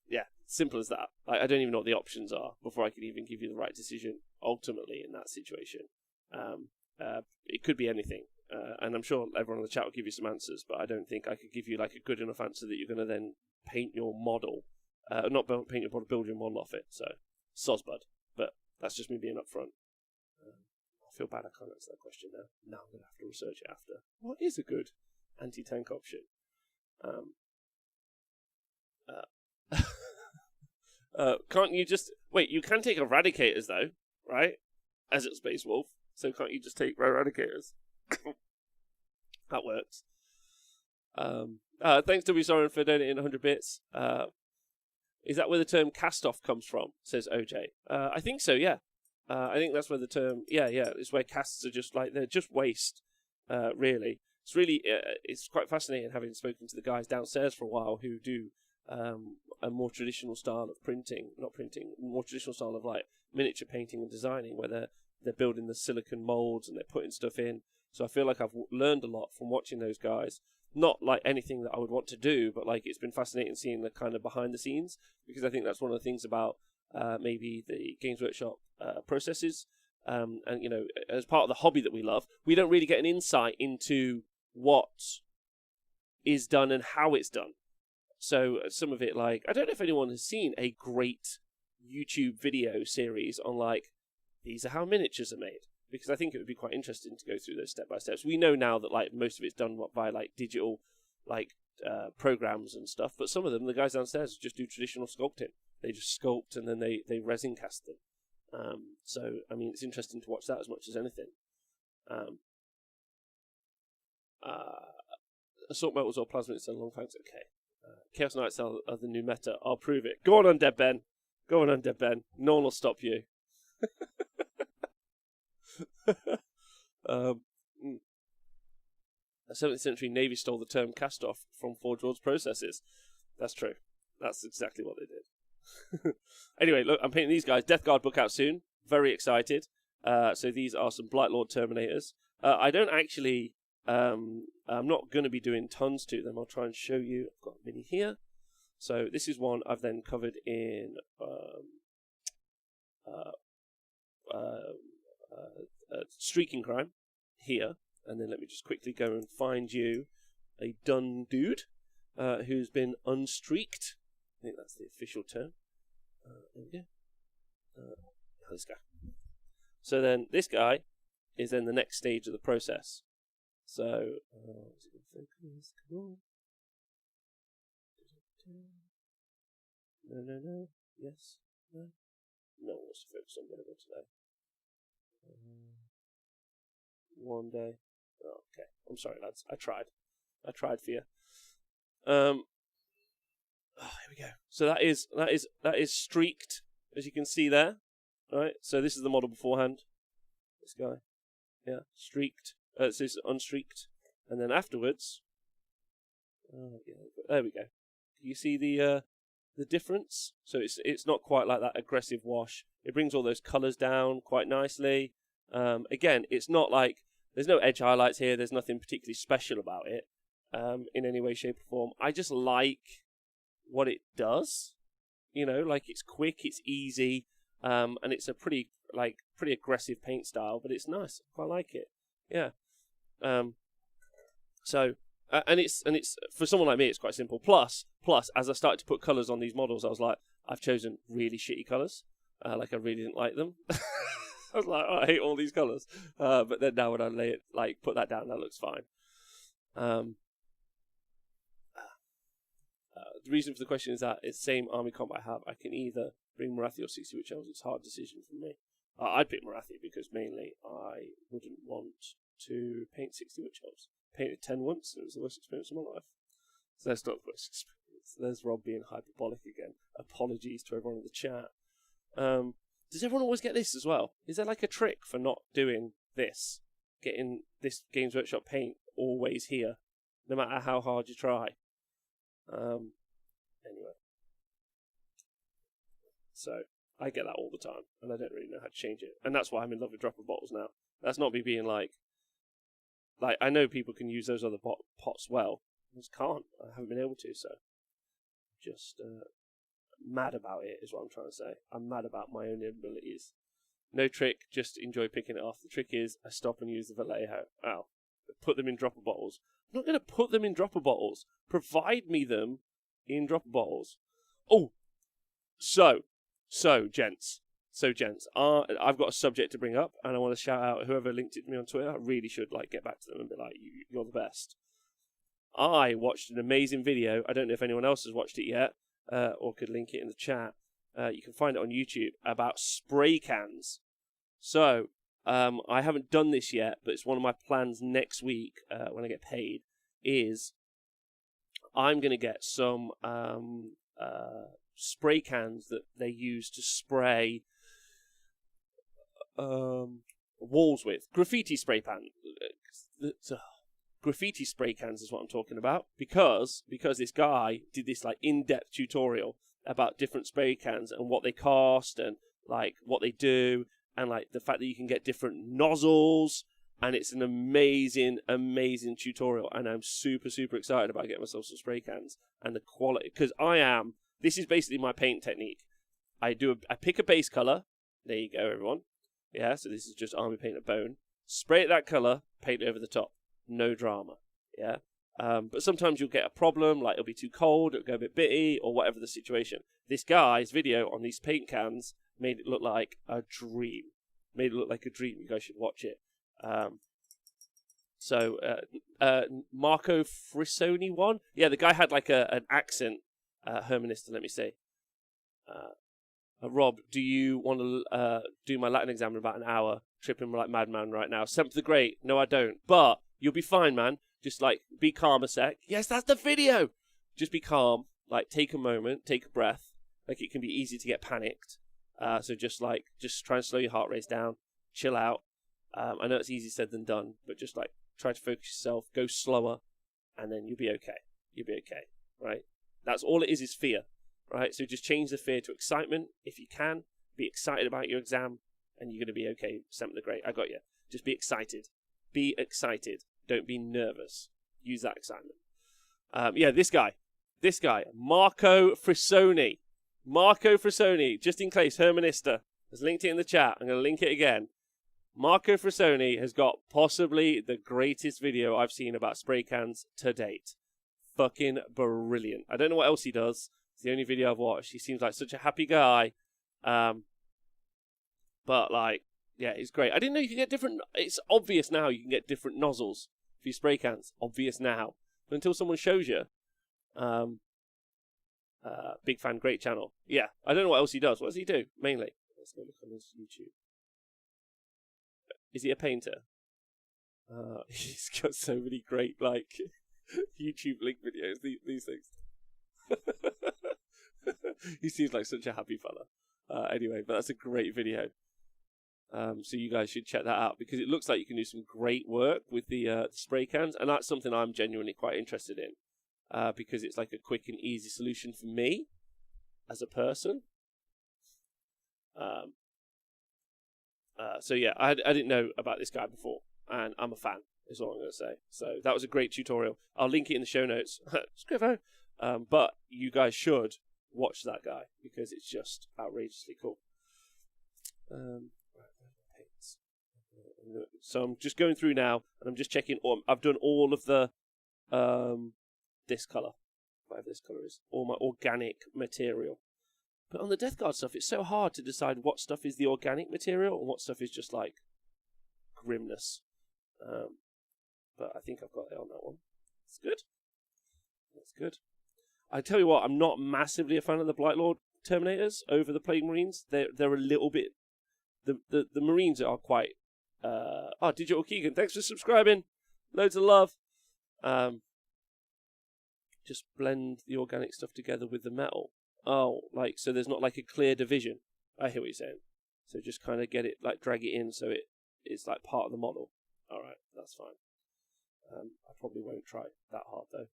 yeah. Simple as that. I don't even know what the options are before I can even give you the right decision ultimately in that situation. It could be anything. And I'm sure everyone in the chat will give you some answers, but I don't think I could give you like a good enough answer that you're going to then paint your model. Not paint your model, build your model off it. So, sosbud. But that's just me being upfront. I feel bad I can't answer that question now. Now I'm going to have to research it after. What is a good anti-tank option? Can't you just... Wait, you can take Eradicators, though, right? As a Space Wolf. So can't you just take Eradicators? That works. Thanks to Soren for donating 100 bits. Is that where the term cast-off comes from, says OJ? I think so, yeah. I think that's where the term... Yeah, it's where casts are just like... They're just waste, really. It's really... it's quite fascinating having spoken to the guys downstairs for a while who do... a more traditional style of more traditional style of like miniature painting and designing, where they're building the silicon molds and they're putting stuff in. So I feel like I've learned a lot from watching those guys. Not like anything that I would want to do, but like it's been fascinating seeing the kind of behind the scenes, because I think that's one of the things about maybe the Games Workshop processes. And you know, as part of the hobby that we love, we don't really get an insight into what is done and how it's done. So some of it, like, I don't know if anyone has seen a great YouTube video series on, like, these are how miniatures are made. Because I think it would be quite interesting to go through those step-by-steps. We know now that, like, most of it's done by, like, digital, like, programs and stuff. But some of them, the guys downstairs, just do traditional sculpting. They just sculpt and then they resin cast them. So, I mean, it's interesting to watch that as much as anything. Assault metals or plasmids and long fangs, okay. Chaos Knights are the new meta. I'll prove it. Go on, Undead Ben. Go on, Undead Ben. No one will stop you. 7th century Navy stole the term cast-off from Forge World's processes. That's true. That's exactly what they did. Anyway, look, I'm painting these guys. Death Guard book out soon. Very excited. So these are some Blightlord Terminators. I don't actually... I'm not going to be doing tons to them. I'll try and show you. I've got a mini here. So this is one I've then covered in Streaking Crime here. And then let me just quickly go and find you a done dude who's been unstreaked. I think that's the official term. There we go. This guy. So then this guy is then the next stage of the process. So, is it going to focus? Come on. No. Yes. No. No one wants to focus on Nova today. One day. Oh, okay. I'm sorry, lads. I tried for you. Here we go. So that is streaked, as you can see there. Right. So this is the model beforehand. This guy. Yeah. Streaked. So it's unstreaked. And then afterwards. Yeah, there we go. You see the difference? So it's not quite like that aggressive wash. It brings all those colours down quite nicely. Again, it's not like there's no edge highlights here. There's nothing particularly special about it in any way, shape, or form. I just like what it does. You know, like it's quick, it's easy, and it's a pretty aggressive paint style, but it's nice. I quite like it. Yeah. So. And it's for someone like me, it's quite simple. Plus, as I started to put colours on these models, I was like, I've chosen really shitty colours. Like I really didn't like them. I was like, oh, I hate all these colours. But then now when I lay it, like put that down, that looks fine. The reason for the question is that it's the same army comp I have. I can either bring Morathi or 60 Witch Elves. It's a hard decision for me. I'd pick Morathi because mainly I wouldn't want to paint 60 Witch Elves. Painted 10 once, and it was the worst experience of my life. So that's not the worst experience. There's Rob being hyperbolic again. Apologies to everyone in the chat. Does everyone always get this as well? Is there like a trick for not doing this? Getting this Games Workshop paint always here, no matter how hard you try. Anyway. So, I get that all the time, and I don't really know how to change it. And that's why I'm in love with dropper bottles now. That's not me being like, I know people can use those other pots well. I just can't. I haven't been able to, so. Just mad about it is what I'm trying to say. I'm mad about my own abilities. No trick, just enjoy picking it off. The trick is I stop and use the Vallejo. Ow. Put them in dropper bottles. I'm not going to put them in dropper bottles. Provide me them in dropper bottles. Oh! So, gents. I've got a subject to bring up, and I want to shout out whoever linked it to me on Twitter. I really should get back to them and be like, you're the best. I watched an amazing video. I don't know if anyone else has watched it yet, or could link it in the chat. You can find it on YouTube about spray cans. So, I haven't done this yet, but it's one of my plans next week when I get paid. Is I'm going to get some spray cans that they use to spray walls with. Graffiti spray cans is what I'm talking about, because this guy did this in-depth tutorial about different spray cans and what they cost and what they do and the fact that you can get different nozzles, and it's an amazing tutorial, and I'm super excited about getting myself some spray cans and the quality, because this is basically my paint technique. I pick a base color. There you go, everyone. Yeah, so this is just Army Painter Bone. Spray it that color, paint over the top. No drama. Yeah. But sometimes you'll get a problem, it'll be too cold, it'll go a bit bitty, or whatever the situation. This guy's video on these paint cans made it look like a dream. You guys should watch it. Marco Frisoni one. Yeah, the guy had an accent. Hermanista, let me see. Rob, do you want to do my Latin exam in about an hour? Tripping like madman right now. Semper the Great. No, I don't. But you'll be fine, man. Just be calm a sec. Yes, that's the video. Just be calm. Take a moment, take a breath. It can be easy to get panicked. So just try and slow your heart rate down. Chill out. I know it's easier said than done, but just try to focus yourself, go slower, and then you'll be okay. You'll be okay, right? That's all it is fear, right? So just change the fear to excitement if you can. Be excited about your exam, and you're going to be okay. Something great. I got you. Just be excited. Be excited. Don't be nervous. Use that excitement. Yeah, this guy, Marco Frisoni. Marco Frisoni, just in case, Hermanista has linked it in the chat. I'm going to link it again. Marco Frisoni has got possibly the greatest video I've seen about spray cans to date. Fucking brilliant. I don't know what else he does. It's the only video I've watched. He seems like such a happy guy. But, like, yeah, he's great. I didn't know you could get different... It's obvious now you can get different nozzles for your spray cans. Obvious now. But until someone shows you... big fan, great channel. Yeah, I don't know what else he does. What does he do, mainly? Let's go look on his YouTube. Is he a painter? He's got so many great, like, YouTube link videos, these things. He seems like such a happy fella. Anyway, but that's a great video. So you guys should check that out, because it looks like you can do some great work with the spray cans, and that's something I'm genuinely quite interested in. Because it's like a quick and easy solution for me as a person. So yeah, I didn't know about this guy before, and I'm a fan, is all I'm going to say. So that was a great tutorial. I'll link it in the show notes. Scrivo. But you guys should watch that guy, because it's just outrageously cool. So I'm just going through now, and I'm just checking. I've done all of the... this colour, whatever this colour is, all my organic material. But on the Death Guard stuff, it's so hard to decide what stuff is the organic material and what stuff is just like grimness. But I think I've got it on that one. It's good. That's good. I tell you what, I'm not massively a fan of the Blightlord Terminators over the Plague Marines. They're a little bit... The Marines are quite... Digital Keegan, thanks for subscribing. Loads of love. Just blend the organic stuff together with the metal. Oh, like, so there's not like a clear division. I hear what you're saying. So just kind of get it, like, drag it in so it's like part of the model. All right, that's fine. I probably won't try that hard though.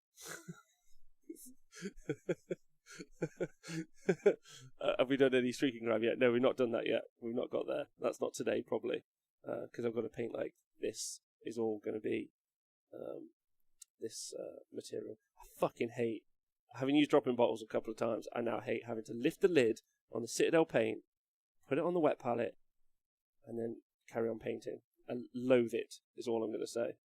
Have we done any streaking grab yet? No, we've not done that yet. We've not got there. That's not today, probably, because I've got to paint like this. Is all going to be this material. I fucking hate having used drop-in bottles a couple of times. I now hate having to lift the lid on the Citadel paint, put it on the wet palette, and then carry on painting. I loathe it, is all I'm going to say.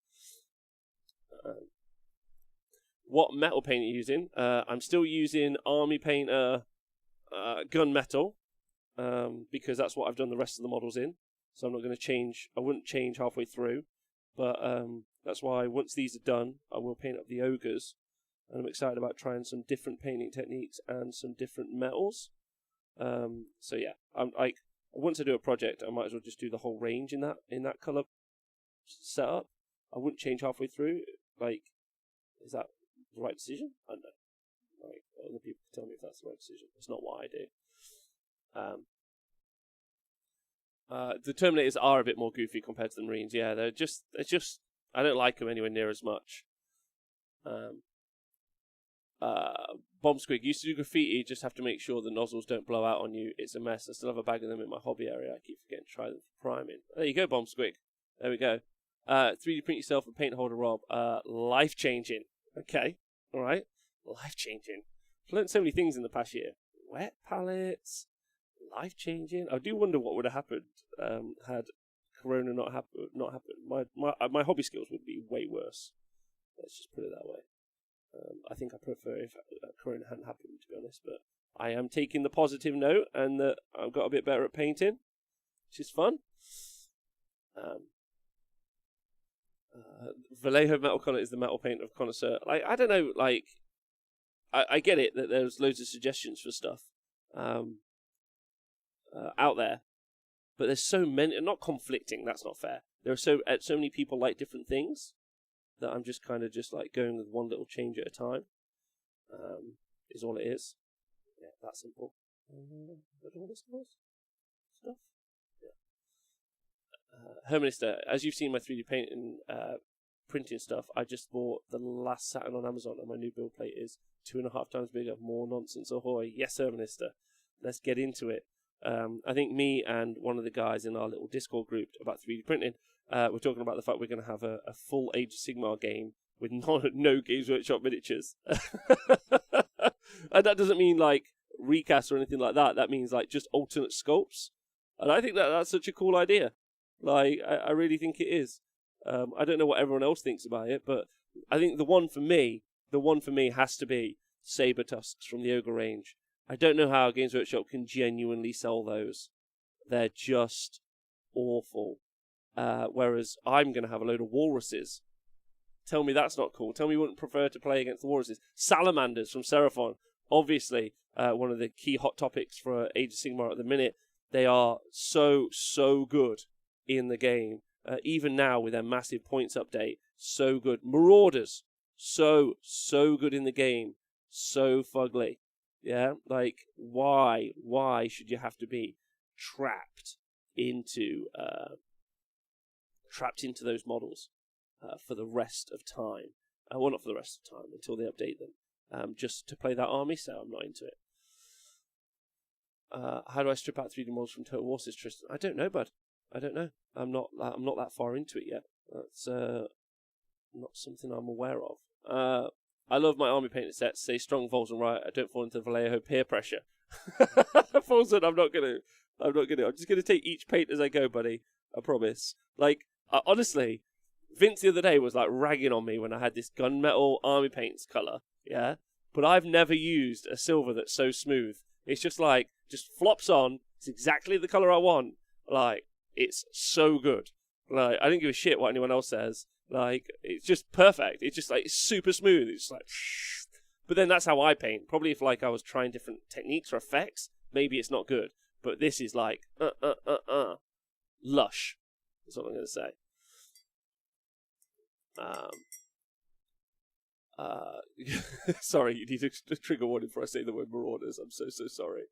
What metal paint are you using? I'm still using Army Painter gunmetal, because that's what I've done the rest of the models in. So I'm not going to change. I wouldn't change halfway through, but that's why once these are done, I will paint up the ogres. And I'm excited about trying some different painting techniques and some different metals. So yeah, I'm like, once I do a project, I might as well just do the whole range in that color setup. I wouldn't change halfway through. Like, is that the right decision? I don't know. Like, other people can tell me if that's the right decision. It's not what I do. The Terminators are a bit more goofy compared to the Marines. Yeah, they're just I don't like them anywhere near as much. Bomb Squig used to do graffiti. Just have to make sure the nozzles don't blow out on you. It's a mess. I still have a bag of them in my hobby area. I keep forgetting to try them for priming. There you go, Bomb Squig. There we go. 3D print yourself a paint holder, Rob. Life changing. Okay, all right. Life changing. I've learned so many things in the past year. Wet palettes. Life changing. I do wonder what would have happened had Corona not happened. My hobby skills would be way worse. Let's just put it that way. I think I prefer if Corona hadn't happened, to be honest. But I am taking the positive note, and that I've got a bit better at painting, which is fun. Vallejo Metal Color is the metal paint of connoisseur. Like, I don't know. Like, I get it that there's loads of suggestions for stuff out there, but there's so many. Not conflicting. That's not fair. There are so many people like different things that I'm just kind of just like going with one little change at a time. Is all it is. Yeah, that simple. All this stuff. Yeah. Hermanista, as you've seen my 3D painting printing stuff. I just bought the last Saturn on Amazon, and my new build plate is 2.5 times bigger. More nonsense, ahoy! Yes, sir, Minister. Let's get into it. I think me and one of the guys in our little Discord group about 3D printing, we're talking about the fact we're going to have a full Age of Sigmar game with no Games Workshop miniatures. And that doesn't mean like recast or anything like that. That means like just alternate sculpts. And I think that's such a cool idea. Like, I really think it is. I don't know what everyone else thinks about it, but I think the one for me has to be Saber Tusks from the Ogre range. I don't know how Games Workshop can genuinely sell those. They're just awful. Whereas I'm going to have a load of walruses. Tell me that's not cool. Tell me you wouldn't prefer to play against the walruses. Salamanders from Seraphon. Obviously, one of the key hot topics for Age of Sigmar at the minute. They are so good in the game. Even now with their massive points update. So good. Marauders. So good in the game. So fugly. Yeah? Like, why should you have to be trapped into those models for the rest of time? Well, not for the rest of time, until they update them. Just to play that army set, I'm not into it. How do I strip out 3D models from Total War, says Tristan? I don't know, bud. I don't know. I'm not that far into it yet. That's not something I'm aware of. I love my army painted sets. Say strong Vols and Riot. I don't fall into Vallejo peer pressure. Folson, I'm not gonna. I'm just gonna take each paint as I go, buddy. I promise. Like, honestly, Vince the other day was like ragging on me when I had this gunmetal army paints color. Yeah, but I've never used a silver that's so smooth. It's just flops on. It's exactly the color I want. Like, it's so good. Like, I don't give a shit what anyone else says. Like, it's just perfect. It's just like, it's super smooth. It's like, but then that's how I paint. Probably if like I was trying different techniques or effects, maybe it's not good. But this is like, lush. That's what I'm going to say. Sorry, you need a trigger warning before I say the word Marauders. I'm so sorry.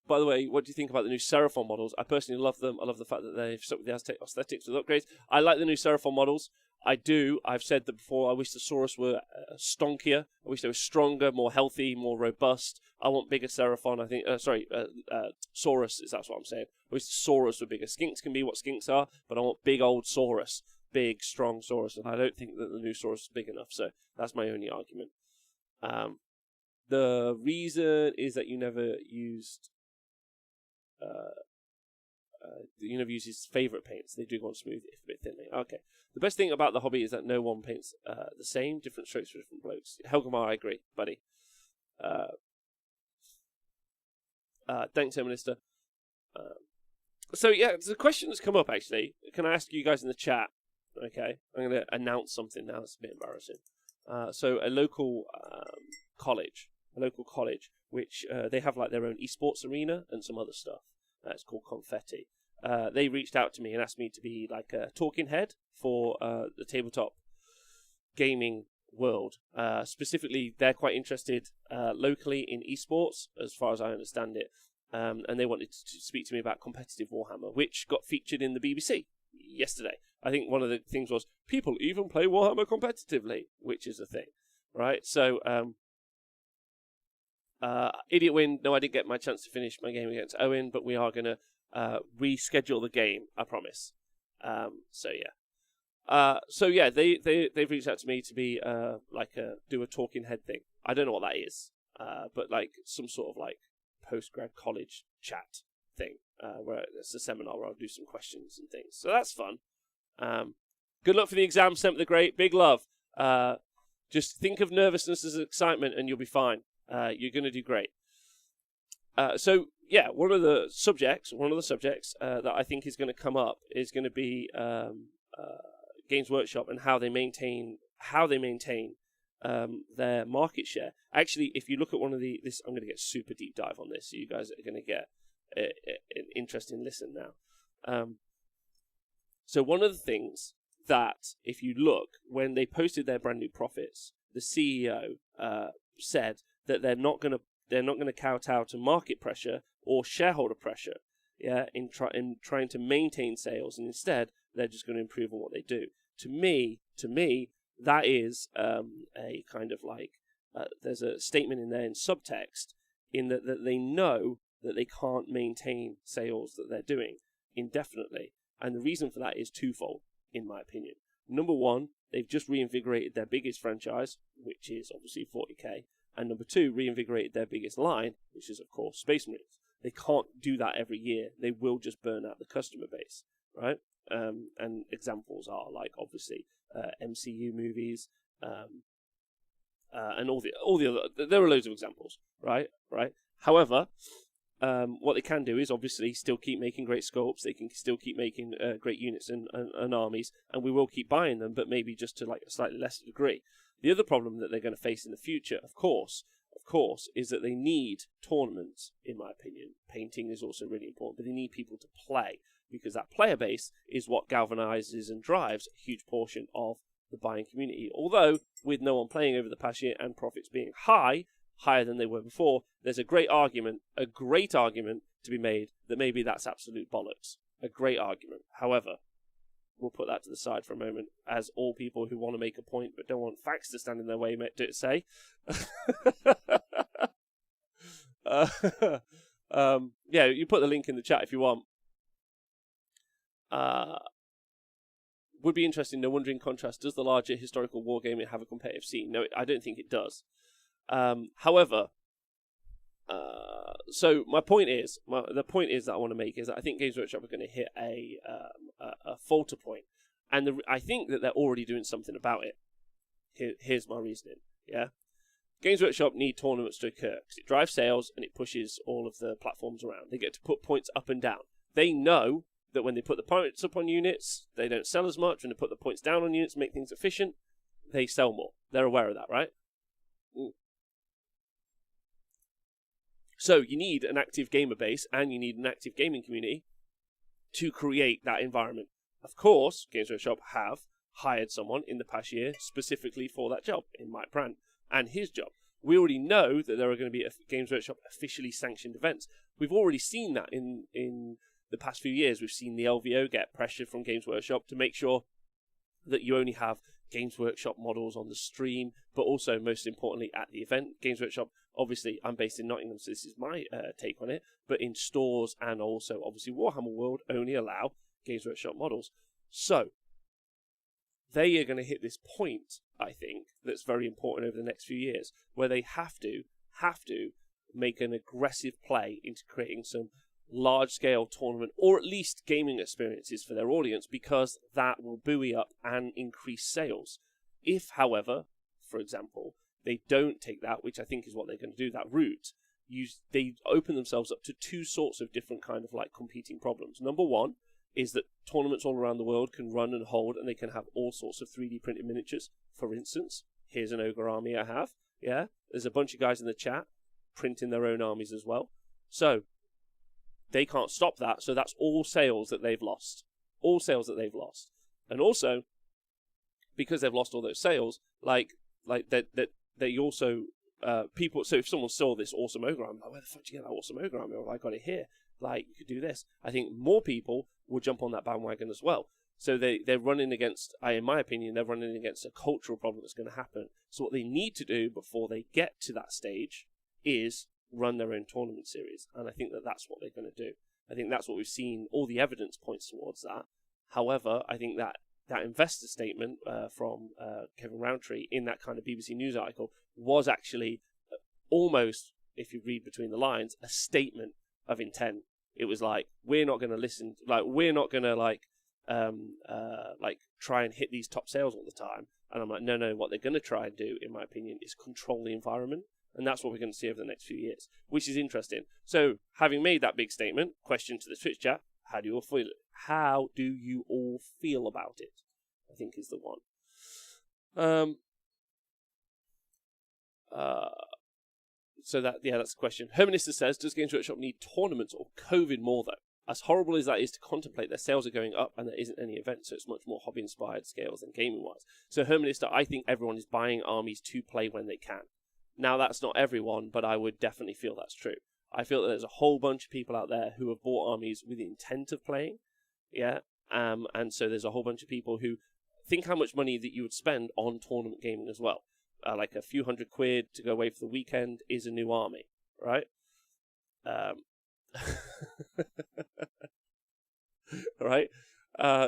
By the way, what do you think about the new Seraphon models? I personally love them. I love the fact that they've stuck with the Aztec aesthetics with upgrades. I like the new Seraphon models. I do. I've said that before. I wish the Saurus were stonkier. I wish they were stronger, more healthy, more robust. I want bigger Seraphon. I think, Saurus is that's what I'm saying. I wish the Saurus were bigger. Skinks can be what Skinks are, but I want big old Saurus. Big, strong Saurus. And I don't think that the new Saurus is big enough. So that's my only argument. The reason is that you never used... you never use his favourite paints. They do go on smooth, if a bit thinly. Okay. The best thing about the hobby is that no one paints the same, different strokes for different blokes. Helgamar, I agree, buddy. Thanks, Minister. So yeah, there's a question that's come up actually. Can I ask you guys in the chat? Okay, I'm going to announce something now. It's a bit embarrassing. So a local college, which they have like their own esports arena and some other stuff. It's called Confetti. They reached out to me and asked me to be like a talking head for the tabletop gaming world. Specifically, they're quite interested locally in esports, as far as I understand it. And they wanted to speak to me about competitive Warhammer, which got featured in the BBC yesterday. I think one of the things was, people even play Warhammer competitively, which is a thing, right? So, idiot win. No, I didn't get my chance to finish my game against Owen, but we are going to reschedule the game, I promise. They've reached out to me to be do a talking head thing. I don't know what that is, but like some sort of like post-grad college chat thing, where it's a seminar where I'll do some questions and things. So that's fun. Good luck for the exam, Semp the Great. Big love. Just think of nervousness as excitement and you'll be fine. You're going to do great. One of the subjects that I think is going to come up is going to be Games Workshop and how they maintain their market share. Actually, if you look at one of this, I'm going to get super deep dive on this, so you guys are going to get an interesting listen now. So one of the things that, if you look, when they posted their brand new profits, the CEO said that they're not going to kowtow to market pressure or shareholder pressure, in trying to maintain sales, and instead they're just going to improve on what they do. To me, that is a kind of like there's a statement in there in subtext in that they know that they can't maintain sales that they're doing indefinitely, and the reason for that is twofold, in my opinion. Number one, they've just reinvigorated their biggest franchise, which is obviously 40k, and number two, reinvigorated their biggest line, which is of course Space Marines. They can't do that every year. They will just burn out the customer base, right? And examples are like obviously MCU movies, and all the other. There are loads of examples, right? However, what they can do is obviously still keep making great sculpts. They can still keep making great units and armies, and we will keep buying them, but maybe just to like a slightly lesser degree. The other problem that they're going to face in the future, of course, is that they need tournaments, in my opinion. Painting is also really important, but they need people to play, because that player base is what galvanizes and drives a huge portion of the buying community. Although, with no one playing over the past year and profits being higher than they were before, there's a great argument to be made that maybe that's absolute bollocks. A great argument. However, we'll put that to the side for a moment, as all people who want to make a point but don't want facts to stand in their way say. Yeah, you put the link in the chat if you want. Would be interesting. No wonder, in contrast, does the larger historical wargaming have a competitive scene? No, I don't think it does. However, so the point is that I want to make is that I think Games Workshop are going to hit a falter point, and I think that they're already doing something about it. Here's my reasoning. Yeah, Games Workshop need tournaments to occur because it drives sales and it pushes all of the platforms around. They get to put points up and down. They know that when they put the points up on units, they don't sell as much. When they put the points down on units, make things efficient, they sell more. They're aware of that, right? So you need an active gamer base and you need an active gaming community to create that environment. Of course, Games Workshop have hired someone in the past year specifically for that job, in Mike Brandt, and his job. We already know that there are going to be Games Workshop officially sanctioned events. We've already seen that in the past few years. We've seen the LVO get pressure from Games Workshop to make sure that you only have Games Workshop models on the stream, but also, most importantly, at the event. Games Workshop, obviously, I'm based in Nottingham, so this is my take on it, but in stores and also, obviously, Warhammer World only allow Games Workshop models. So, they are going to hit this point, I think, that's very important over the next few years, where they have to make an aggressive play into creating some large-scale tournament, or at least gaming experiences for their audience, because that will buoy up and increase sales. If, however, for example, they don't take that, which I think is what they're going to do, that route, they open themselves up to two sorts of different kind of like competing problems. Number one is that tournaments all around the world can run and hold, and they can have all sorts of 3D printed miniatures. For instance, here's an ogre army I have. Yeah, there's a bunch of guys in the chat printing their own armies as well. So they can't stop that. So that's all sales that they've lost. All sales that they've lost. And also, because they've lost all those sales, like that they also people. So if someone saw this awesome ogre army, like, where the fuck did you get that awesome ogre army? Or I got it here. Like, you could do this. I think more people will jump on that bandwagon as well. So they're running against, in my opinion, they're running against a cultural problem that's going to happen. So what they need to do before they get to that stage is run their own tournament series. And I think that that's what they're going to do. I think that's what we've seen. All the evidence points towards that. However, I think that investor statement from Kevin Roundtree in that kind of BBC News article was actually almost, if you read between the lines, a statement of intent. It was like, we're not going to listen, like, we're not going to like try and hit these top sales all the time. And I'm like, no, what they're going to try and do, in my opinion, is control the environment. And that's what we're going to see over the next few years, which is interesting. So, having made that big statement, question to the Twitch chat, how do you all feel? How do you all feel about it? I think is the one. So that's the question. Hermanista says, does Games Workshop need tournaments or COVID more though? As horrible as that is to contemplate, their sales are going up and there isn't any event, so it's much more hobby-inspired scales than gaming-wise. So Hermanista, I think everyone is buying armies to play when they can. Now, that's not everyone, but I would definitely feel that's true. I feel that there's a whole bunch of people out there who have bought armies with the intent of playing, yeah, and so there's a whole bunch of people who think how much money that you would spend on tournament gaming as well. Like a few £100 to go away for the weekend is a new army, right? Right?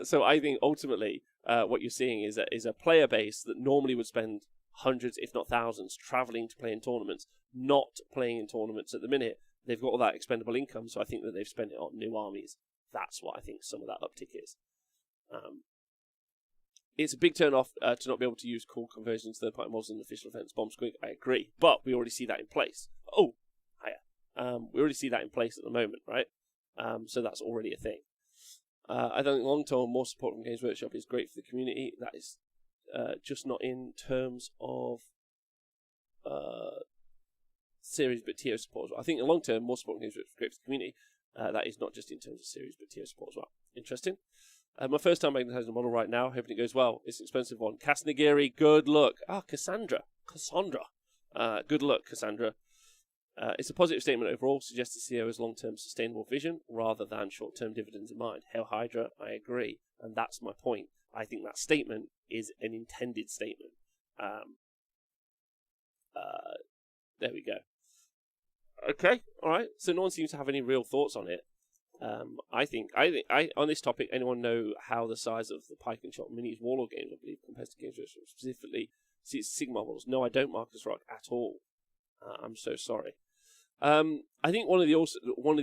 So I think ultimately what you're seeing is a player base that normally would spend hundreds, if not thousands, traveling to play in tournaments, not playing in tournaments at the minute. They've got all that expendable income, so I think that they've spent it on new armies. That's what I think some of that uptick is. It's a big turn off to not be able to use core conversions, third-party models in official events, bomb squig. I agree, but we already see that in place. Oh, hiya. We already see that in place at the moment, right? So that's already a thing. I don't think long-term more support from Games Workshop is great for the community. That is just not in terms of series but TO support as well. I think in the long term, more support from Games Workshop is great for the community. That is not just in terms of series but TO support as well. Interesting. My first time making the model right now, hoping it goes well. It's an expensive one. Kasnagiri, good luck. Cassandra. Good luck, Cassandra. It's a positive statement overall, suggests the CEO has long-term sustainable vision rather than short-term dividends in mind. Hail Hydra, I agree, and that's my point. I think that statement is an intended statement. There we go. Okay, all right. So no one seems to have any real thoughts on it. I think on this topic, anyone know how the size of the Pike and Shot Minis Warlord games, I believe, compares to Games Workshop, specifically Sigma models? No, I don't, Marcus Rock, at all. I'm so sorry. I think one of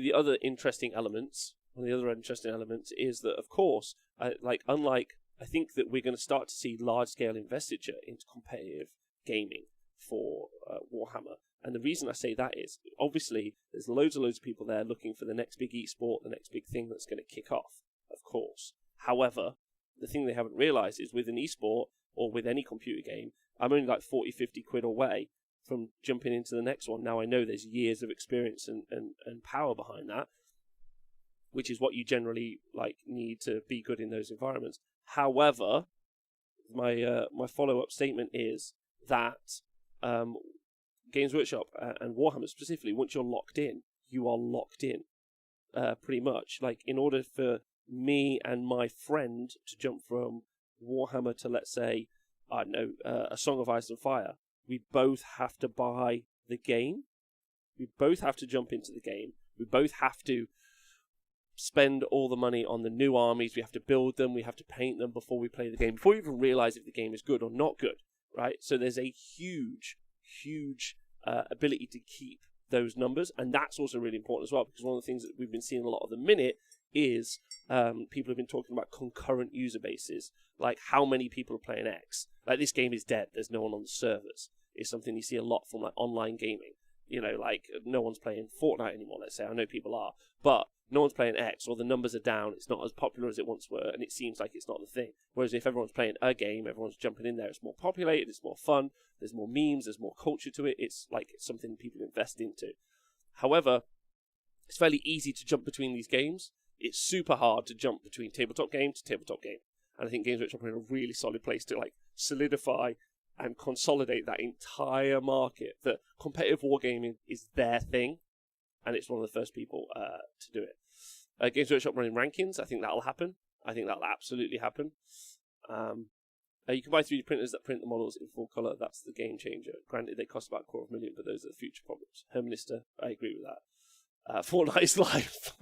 the other interesting elements is that, of course, unlike, I think that we're going to start to see large-scale investiture into competitive gaming for Warhammer. And the reason I say that is, obviously, there's loads of people there looking for the next big esport, the next big thing that's going to kick off, of course. However, the thing they haven't realised is with an esport, or with any computer game, I'm only like 40, 50 quid away from jumping into the next one. Now I know there's years of experience and power behind that, which is what you generally need to be good in those environments. However, my follow-up statement is that Games Workshop and Warhammer specifically, once you're locked in, you are locked in, pretty much. In order for me and my friend to jump from Warhammer to, let's say, I don't know, A Song of Ice and Fire, we both have to buy the game. We both have to jump into the game. We both have to spend all the money on the new armies. We have to build them. We have to paint them before we play the game, before we even realize if the game is good or not good, right? So there's a huge ability to keep those numbers, and that's also really important as well, because one of the things that we've been seeing a lot of the minute is people have been talking about concurrent user bases, like how many people are playing X. Like, this game is dead, there's no one on the servers. It's something you see a lot from online gaming. No one's playing Fortnite anymore, let's say. I know people are, but no one's playing X, or the numbers are down, it's not as popular as it once were, and it seems like it's not the thing. Whereas if everyone's playing a game, everyone's jumping in there, it's more populated, it's more fun, there's more memes, there's more culture to it, it's something people invest into. However, it's fairly easy to jump between these games. It's super hard to jump between tabletop game to tabletop game. And I think Games Workshop are in a really solid place to solidify and consolidate that entire market, that competitive wargaming is their thing, and it's one of the first people to do it. Games Workshop running rankings, I think that'll happen. I think that'll absolutely happen. You can buy 3D printers that print the models in full colour. That's the game changer. Granted, they cost about $250,000, but those are the future problems. Herminister, I agree with that. Fortnite's life.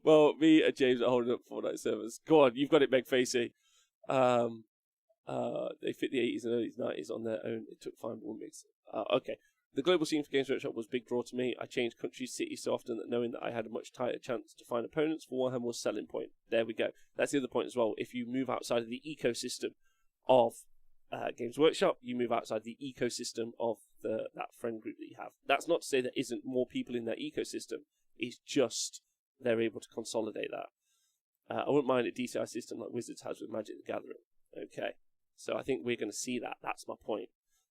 Well, me and James are holding up Fortnite servers. Go on, you've got it, Meg Facey. They fit the 80s and early 90s on their own. It took 5 Olympics. Okay. The global scene for Games Workshop was a big draw to me. I changed countries, cities so often that knowing that I had a much tighter chance to find opponents for Warhammer was a selling point. There we go. That's the other point as well. If you move outside of the ecosystem of Games Workshop, you move outside the ecosystem of that friend group that you have. That's not to say there isn't more people in that ecosystem. It's just they're able to consolidate that. I wouldn't mind a DCI system like Wizards has with Magic the Gathering. Okay. So I think we're going to see that. That's my point.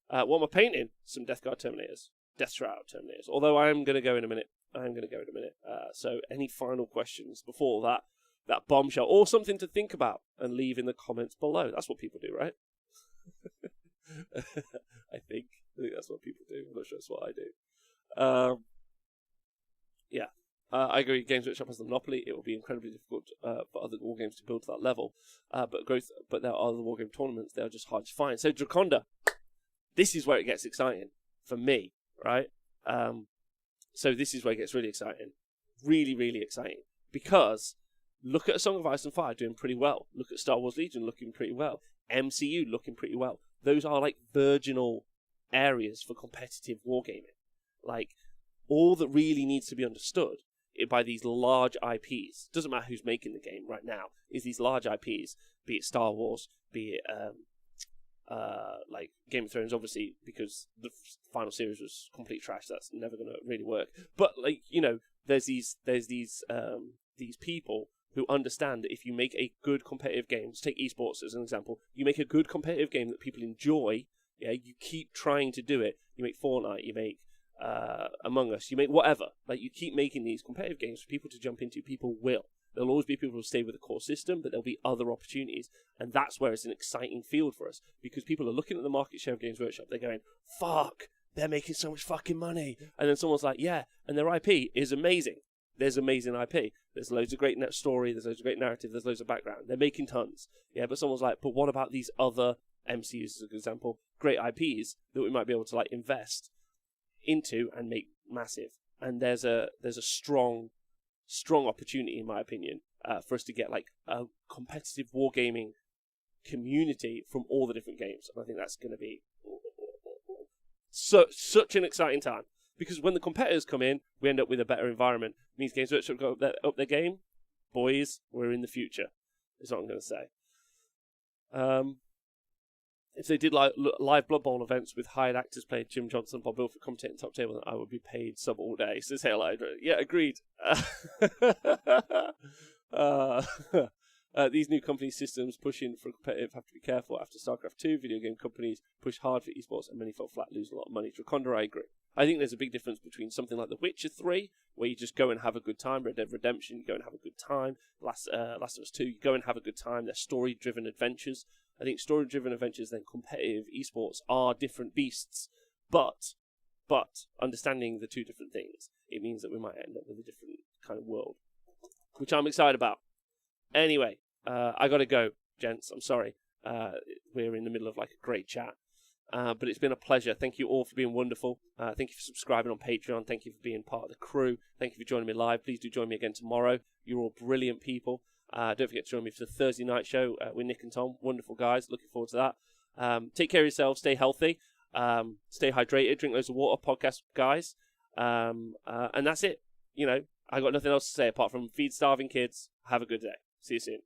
What am I painting? Some Death Guard Terminators. Death Shroud Terminators. Although I am going to go in a minute. So any final questions before that bombshell, or something to think about, and leave in the comments below. That's what people do, right? I think. I think that's what people do. I'm not sure that's what I do. Yeah. I agree. Games Workshop has the monopoly. It will be incredibly difficult for other war games to build to that level. But there are other war game tournaments. They are just hard to find. So Draconda, this is where it gets exciting for me, right? So this is where it gets really exciting, really, really exciting. Because look at A Song of Ice and Fire doing pretty well. Look at Star Wars Legion looking pretty well. MCU looking pretty well. Those are like virginal areas for competitive wargaming. Like, all that really needs to be understood by these large IPs, doesn't matter who's making the game right now, is these large IPs, be it Star Wars, be it like Game of Thrones, obviously, because the final series was complete trash. That's never going to really work. But like, you know, there's these people who understand that if you make a good competitive game, let's take esports as an example, you make a good competitive game that people enjoy, yeah, you keep trying to do it. You make Fortnite, you make Among Us, you make whatever. Like, you keep making these competitive games for people to jump into. People will. There'll always be people who stay with the core system, but there'll be other opportunities. And that's where it's an exciting field for us, because people are looking at the market share of Games Workshop. They're going, fuck, they're making so much fucking money. And then someone's like, yeah, and their IP is amazing. There's amazing IP. There's loads of great story. There's loads of great narrative. There's loads of background. They're making tons. Yeah, but someone's like, but what about these other MCUs, as an example, great IPs that we might be able to like invest into and make massive? And there's a strong opportunity, in my opinion, for us to get like a competitive wargaming community from all the different games. And I think that's going to be such an exciting time. Because when the competitors come in, we end up with a better environment. It means Games Workshop go up their game. Boys, we're in the future, is what I'm going to say. If they did like live Blood Bowl events with hired actors playing Jim Johnson, Bob Wilford commentating Top Table, then I would be paid sub all day. Says Hail Hydra. Yeah, agreed. These new company systems pushing for competitive have to be careful. After StarCraft 2, video game companies push hard for esports and many fell flat, lose a lot of money. Draconda, I agree. I think there's a big difference between something like The Witcher 3, where you just go and have a good time, Red Dead Redemption, you go and have a good time, Last of Us 2, you go and have a good time. They're story-driven adventures. I think story-driven adventures and competitive esports are different beasts, but understanding the two different things, it means that we might end up with a different kind of world, which I'm excited about. Anyway, I gotta go, gents. I'm sorry. We're in the middle of like a great chat. But it's been a pleasure. Thank you all for being wonderful. Thank you for subscribing on Patreon. Thank you for being part of the crew. Thank you for joining me live. Please do join me again tomorrow. You're all brilliant people. Don't forget to join me for the Thursday night show with Nick and Tom. Wonderful guys. Looking forward to that. Take care of yourselves. Stay healthy. Stay hydrated. Drink loads of water. Podcast guys. And that's it. You know, I got nothing else to say apart from feed starving kids. Have a good day. See you soon.